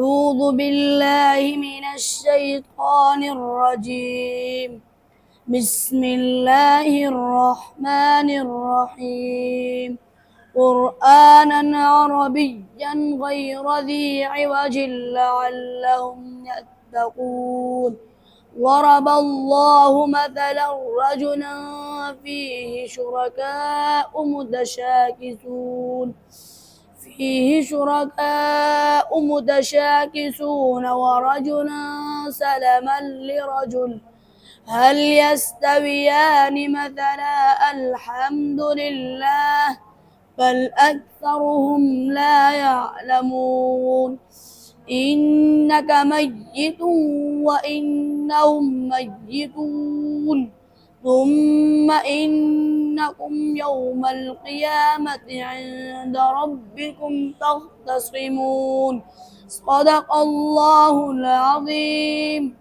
أعوذ بالله من الشيطان الرجيم. بسم الله الرحمن الرحيم. قرآنا عربيا غير ذي عوج لعلهم يتقون. ضرب الله مثلا رجلا فيه شركاء متشاكسون ورجلا سلما لرجل هل يستويان مثلا؟ الحمد لله بل أكثرهم لا يعلمون. إنك ميت وإنهم ميتون ثم إنكم يوم القيامة عند ربكم تختصمون. صدق الله العظيم.